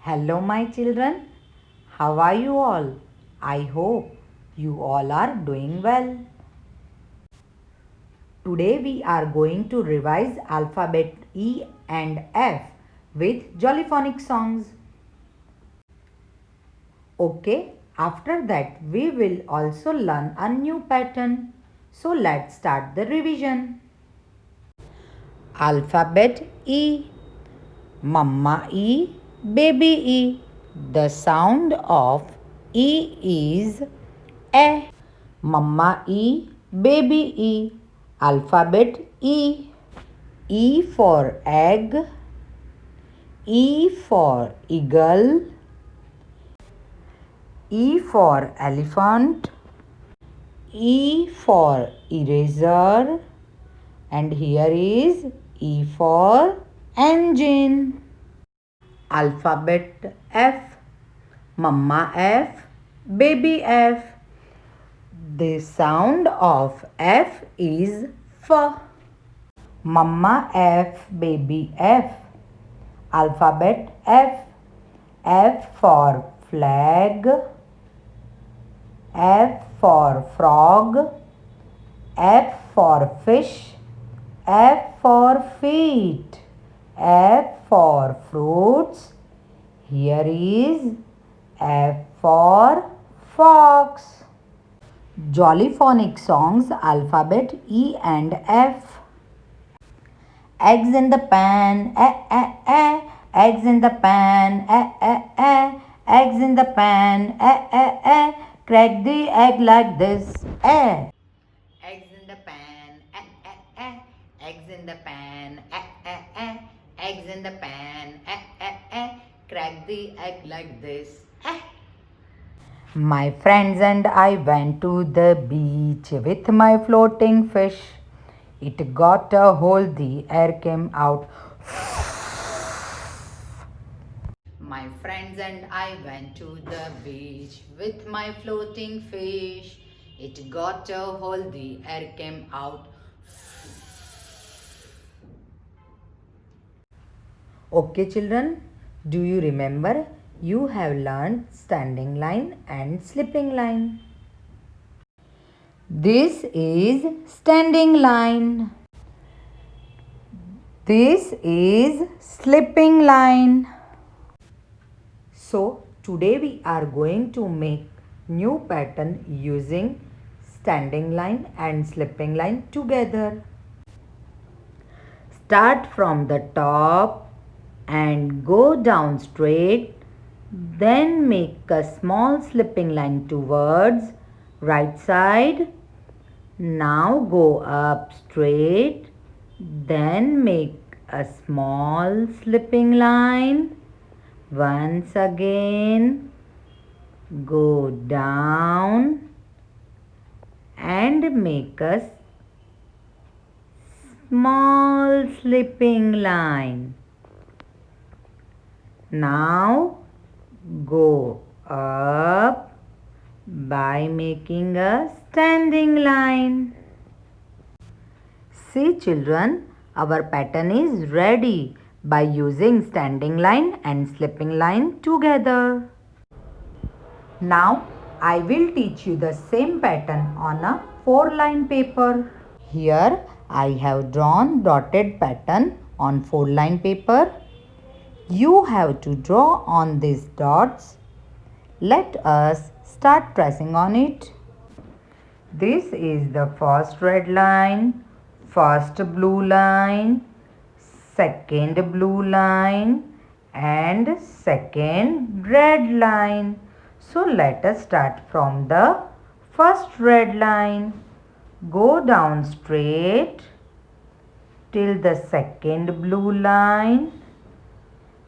Hello, my children. How are you all? I hope you all are doing well. Today we are going to revise alphabet E and F with jollyphonic songs. Okay, after that we will also learn a new pattern. So let's start the revision. Alphabet E. Mama E, baby E. The sound of E is A. Mama E, baby E. Alphabet E. E for egg. E for eagle. E for elephant. E for eraser. And here is E for engine. Alphabet F. Mama F, baby F. The sound of F is F. Mama F, baby F. Alphabet F. F for flag. F for frog. F for fish. F for feet. F for fruits. Here is F for fox. Jollyphonic songs alphabet E and F. Eggs in the pan, eggs in the pan, eggs in the pan, crack the egg like this, Eggs in the pan, eggs in the pan, eggs in the pan, crack the egg like this, My friends and I went to the beach with my floating fish. It got a hole, the air came out. My friends and I went to the beach with my floating fish. It got a hole, the air came out. Okay, children, do you remember? You have learned standing line and slipping line. This is standing line. This is slipping line. So today we are going to make new pattern using standing line and slipping line together. Start from the top and go down straight. Then make a small slipping line towards right side. Now go up straight. Then make a small slipping line. Once again, go down and make a small slipping line. Now go up by making a standing line. See children, our pattern is ready by using standing line and slipping line together. Now I will teach you the same pattern on a 4-line paper. Here I have drawn dotted pattern on 4-line paper. You have to draw on these dots. Let us start tracing on it. This is the first red line, first blue line, second blue line and second red line. So let us start from the first red line. Go down straight till the second blue line.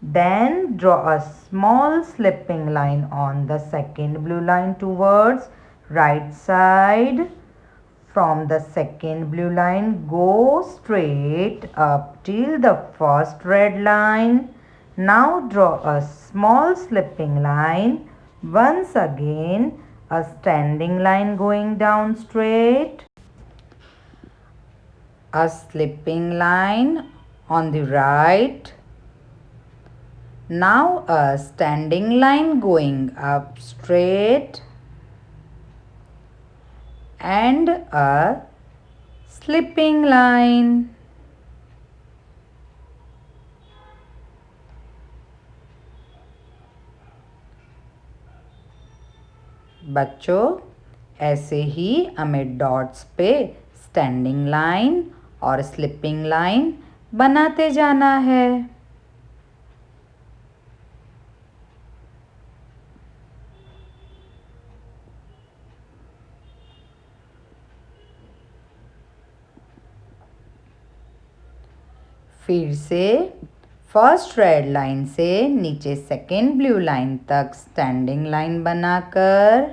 Then draw a small slipping line on the second blue line towards right side. From the second blue line, go straight up till the first red line. Now draw a small slipping line. Once again, a standing line going down straight. A slipping line on the right. Now a standing line going up straight and a slipping line. बच्चों ऐसे ही हमें dots पे standing line और slipping line बनाते जाना है। फिर से फर्स्ट रेड लाइन से नीचे सेकेंड ब्लू लाइन तक स्टैंडिंग लाइन बनाकर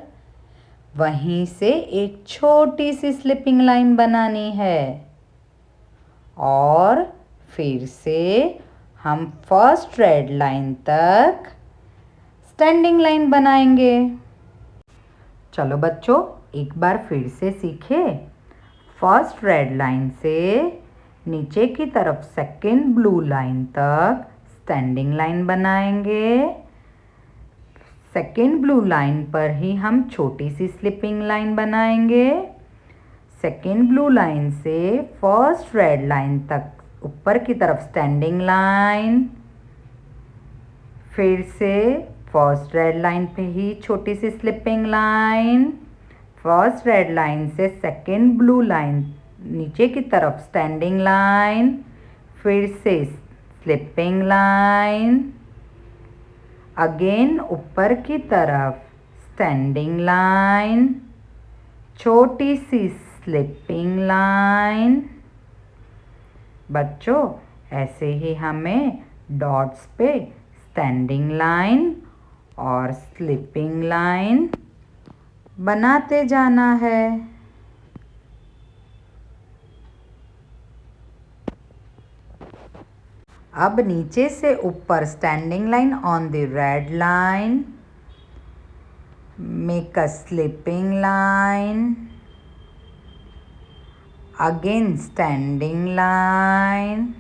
वहीं से एक छोटी सी स्लिपिंग लाइन बनानी है और फिर से हम फर्स्ट रेड लाइन तक स्टैंडिंग लाइन बनाएंगे। चलो बच्चों एक बार फिर से सीखें। फर्स्ट रेड लाइन से नीचे की तरफ सेकेंड ब्लू लाइन तक स्टैंडिंग लाइन बनाएंगे। सेकेंड ब्लू लाइन पर ही हम छोटी सी स्लिपिंग लाइन बनाएंगे। सेकेंड ब्लू लाइन से फर्स्ट रेड लाइन तक ऊपर की तरफ स्टैंडिंग लाइन, फिर से फर्स्ट रेड लाइन पे ही छोटी सी slipping line, first red line से सेकेंड ब्लू लाइन नीचे की तरफ स्टैंडिंग लाइन, फिर से स्लिपिंग लाइन, अगेन ऊपर की तरफ स्टैंडिंग लाइन, छोटी सी स्लिपिंग लाइन। बच्चों ऐसे ही हमें डॉट्स पे स्टैंडिंग लाइन और स्लिपिंग लाइन बनाते जाना है। अब नीचे से ऊपर standing line on the red line, make a slipping line, again standing line,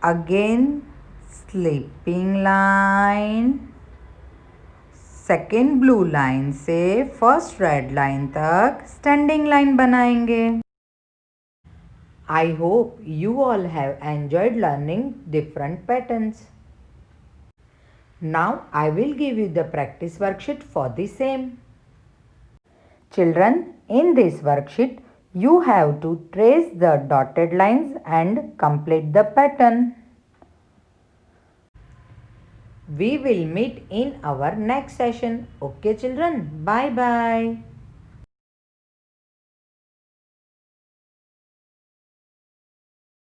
again slipping line, second blue line से फर्स्ट रेड लाइन तक स्टैंडिंग लाइन बनाएंगे। I hope you all have enjoyed learning different patterns. Now I will give you the practice worksheet for the same. Children, in this worksheet you have to trace the dotted lines and complete the pattern. We will meet in our next session. Okay children, bye bye.